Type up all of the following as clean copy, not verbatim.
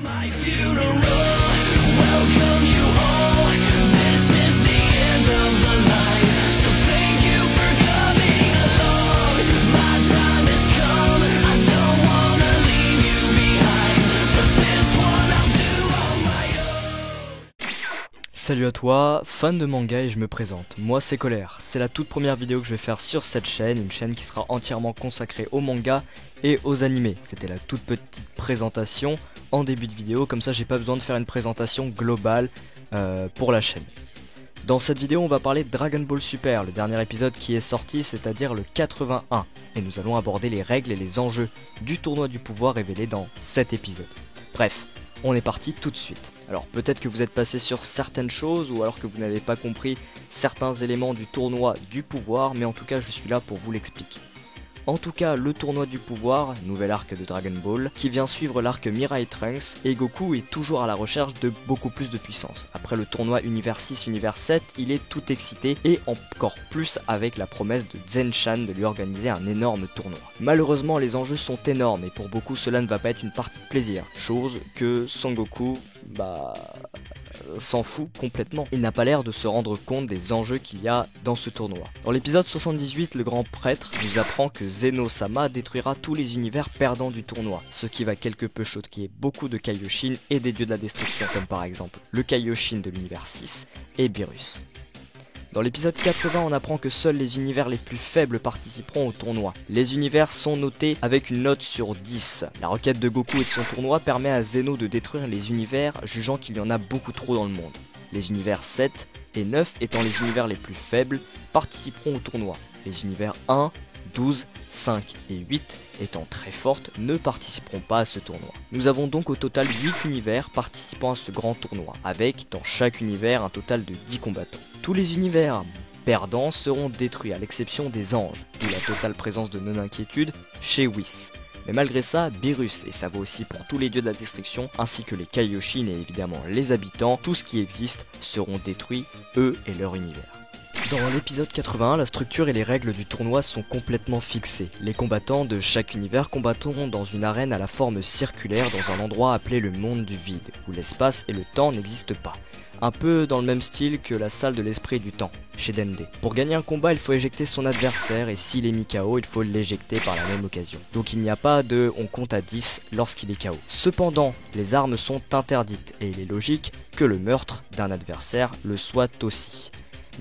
my funeral, welcome you all. This is the end of the line, so thank you for coming along. My time has come, I don't wanna leave you behind, but this one I'll do on my own. Salut à toi, fan de manga, et je me présente. Moi c'est Colère, c'est la toute première vidéo que je vais faire sur cette chaîne, une chaîne qui sera entièrement consacrée au manga et aux animés. C'était la toute petite présentation en début de vidéo, comme ça j'ai pas besoin de faire une présentation globale pour la chaîne. Dans cette vidéo on va parler de Dragon Ball Super, le dernier épisode qui est sorti, c'est-à-dire le 81. Et nous allons aborder les règles et les enjeux du tournoi du pouvoir révélés dans cet épisode. Bref, on est parti tout de suite. Alors peut-être que vous êtes passé sur certaines choses ou alors que vous n'avez pas compris certains éléments du tournoi du pouvoir, mais en tout cas je suis là pour vous l'expliquer. En tout cas, le tournoi du pouvoir, nouvel arc de Dragon Ball, qui vient suivre l'arc Mirai Trunks, et Goku est toujours à la recherche de beaucoup plus de puissance. Après le tournoi Univers 6, Univers 7, il est tout excité, et encore plus avec la promesse de Zen-chan de lui organiser un énorme tournoi. Malheureusement, les enjeux sont énormes, et pour beaucoup cela ne va pas être une partie de plaisir, chose que Son Goku, s'en fout complètement. Il n'a pas l'air de se rendre compte des enjeux qu'il y a dans ce tournoi. Dans l'épisode 78, le grand prêtre nous apprend que Zeno-sama détruira tous les univers perdants du tournoi, ce qui va quelque peu choquer beaucoup de Kaioshin et des dieux de la destruction, comme par exemple le Kaioshin de l'univers 6 et Beerus. Dans l'épisode 80, on apprend que seuls les univers les plus faibles participeront au tournoi. Les univers sont notés avec une note sur 10. La requête de Goku et de son tournoi permet à Zeno de détruire les univers, jugeant qu'il y en a beaucoup trop dans le monde. Les univers 7 et 9 étant les univers les plus faibles, participeront au tournoi. Les univers 1, 12, 5 et 8 étant très fortes, ne participeront pas à ce tournoi. Nous avons donc au total 8 univers participant à ce grand tournoi, avec dans chaque univers un total de 10 combattants. Tous les univers perdants seront détruits à l'exception des anges, d'où la totale présence de non-inquiétude chez Whis. Mais malgré ça, Beerus, et ça vaut aussi pour tous les dieux de la destruction, ainsi que les Kaioshin et évidemment les habitants, tout ce qui existe seront détruits, eux et leur univers. Dans l'épisode 81, la structure et les règles du tournoi sont complètement fixées. Les combattants de chaque univers combattront dans une arène à la forme circulaire dans un endroit appelé le monde du vide, où l'espace et le temps n'existent pas. Un peu dans le même style que la salle de l'esprit du temps, chez Dende. Pour gagner un combat, il faut éjecter son adversaire et s'il est mis KO, il faut l'éjecter par la même occasion. Donc il n'y a pas de on compte à 10 lorsqu'il est KO. Cependant, les armes sont interdites et il est logique que le meurtre d'un adversaire le soit aussi.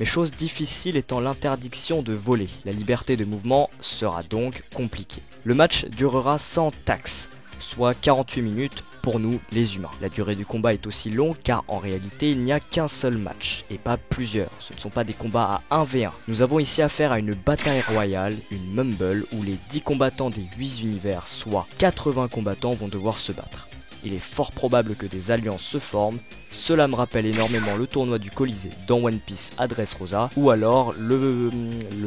Mais chose difficile étant l'interdiction de voler, la liberté de mouvement sera donc compliquée. Le match durera sans taxe, soit 48 minutes pour nous les humains. La durée du combat est aussi longue car en réalité il n'y a qu'un seul match et pas plusieurs. Ce ne sont pas des combats à 1v1. Nous avons ici affaire à une bataille royale, une mumble où les 10 combattants des 8 univers, soit 80 combattants vont devoir se battre. Il est fort probable que des alliances se forment, cela me rappelle énormément le tournoi du Colisée dans One Piece Dressrosa, ou alors le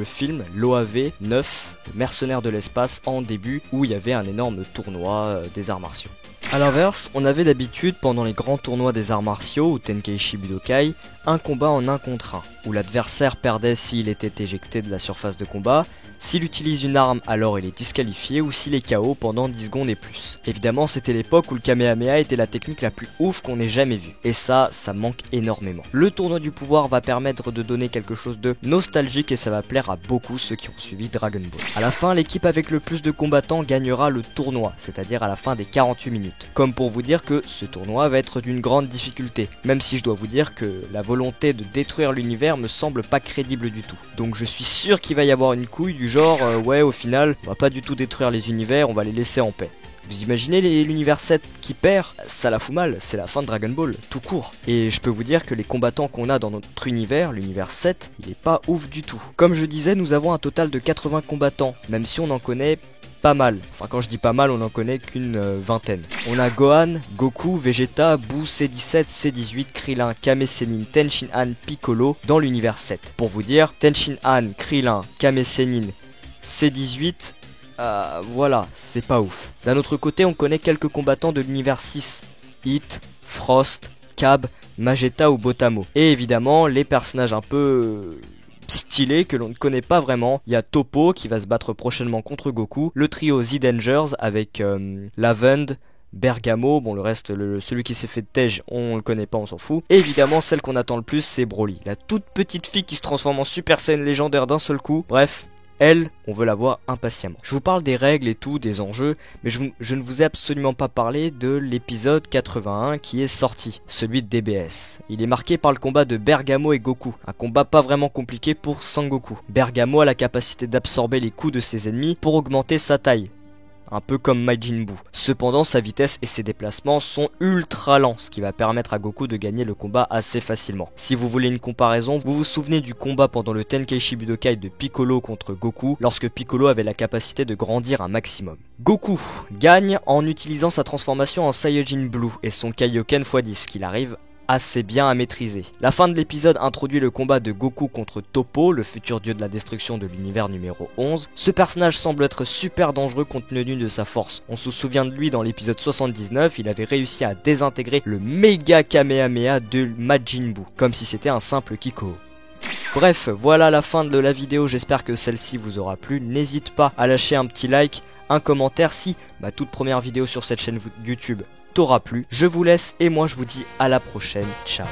film l'OAV 9, le mercenaire de l'espace en début, où il y avait un énorme tournoi des arts martiaux. A l'inverse, on avait d'habitude pendant les grands tournois des arts martiaux ou Tenkaichi Budokai, un combat en 1 contre 1, où l'adversaire perdait s'il était éjecté de la surface de combat, s'il utilise une arme alors il est disqualifié ou s'il est KO pendant 10 secondes et plus. Évidemment c'était l'époque où le Kamehameha était la technique la plus ouf qu'on ait jamais vue, et ça manque énormément. Le tournoi du pouvoir va permettre de donner quelque chose de nostalgique et ça va plaire à beaucoup ceux qui ont suivi Dragon Ball. A la fin, l'équipe avec le plus de combattants gagnera le tournoi, c'est-à-dire à la fin des 48 minutes. Comme pour vous dire que ce tournoi va être d'une grande difficulté, même si je dois vous dire que la volonté de détruire l'univers me semble pas crédible du tout. Donc je suis sûr qu'il va y avoir une couille du genre ouais au final on va pas du tout détruire les univers, on va les laisser en paix. Vous imaginez l'univers 7 qui perd, ça la fout mal, c'est la fin de Dragon Ball, tout court. Et je peux vous dire que les combattants qu'on a dans notre univers, l'univers 7, il est pas ouf du tout. Comme je disais, nous avons un total de 80 combattants, même si on en connaît pas mal. Enfin quand je dis pas mal, on n'en connaît qu'une vingtaine. On a Gohan, Goku, Vegeta, Boo, C17, C18, Krillin, Kame Sennin, Tenshinhan, Piccolo dans l'univers 7. Pour vous dire, Tenshinhan, Krillin, Kame Sennin, C18... voilà, c'est pas ouf. D'un autre côté, on connaît quelques combattants de l'univers 6. Hit, Frost, Cab, Magetta ou Botamo. Et évidemment, les personnages un peu stylés que l'on ne connaît pas vraiment. Il y a Toppo qui va se battre prochainement contre Goku. Le trio The Dangers avec Lavend, Bergamo, bon le reste, celui qui s'est fait de Tej, on le connaît pas, on s'en fout. Et évidemment, celle qu'on attend le plus, c'est Broly, la toute petite fille qui se transforme en Super Saiyan légendaire d'un seul coup. Bref, elle, on veut la voir impatiemment. Je vous parle des règles et tout, des enjeux, mais je ne vous ai absolument pas parlé de l'épisode 81 qui est sorti, celui de DBS. Il est marqué par le combat de Bergamo et Goku, un combat pas vraiment compliqué pour Sangoku. Bergamo a la capacité d'absorber les coups de ses ennemis pour augmenter sa taille, un peu comme Majin Buu. Cependant, sa vitesse et ses déplacements sont ultra lents, ce qui va permettre à Goku de gagner le combat assez facilement. Si vous voulez une comparaison, vous vous souvenez du combat pendant le Tenkaichi Budokai de Piccolo contre Goku, lorsque Piccolo avait la capacité de grandir un maximum. Goku gagne en utilisant sa transformation en Saiyajin Blue et son Kaioken x10 qu'il arrive assez bien à maîtriser. La fin de l'épisode introduit le combat de Goku contre Toppo, le futur dieu de la destruction de l'univers numéro 11. Ce personnage semble être super dangereux compte tenu de sa force. On se souvient de lui dans l'épisode 79, il avait réussi à désintégrer le méga Kamehameha de Majin Buu, comme si c'était un simple Kiko. Bref, voilà la fin de la vidéo, j'espère que celle-ci vous aura plu. N'hésite pas à lâcher un petit like, un commentaire si ma toute première vidéo sur cette chaîne YouTube t'aura plu. Je vous laisse et moi je vous dis à la prochaine. Ciao.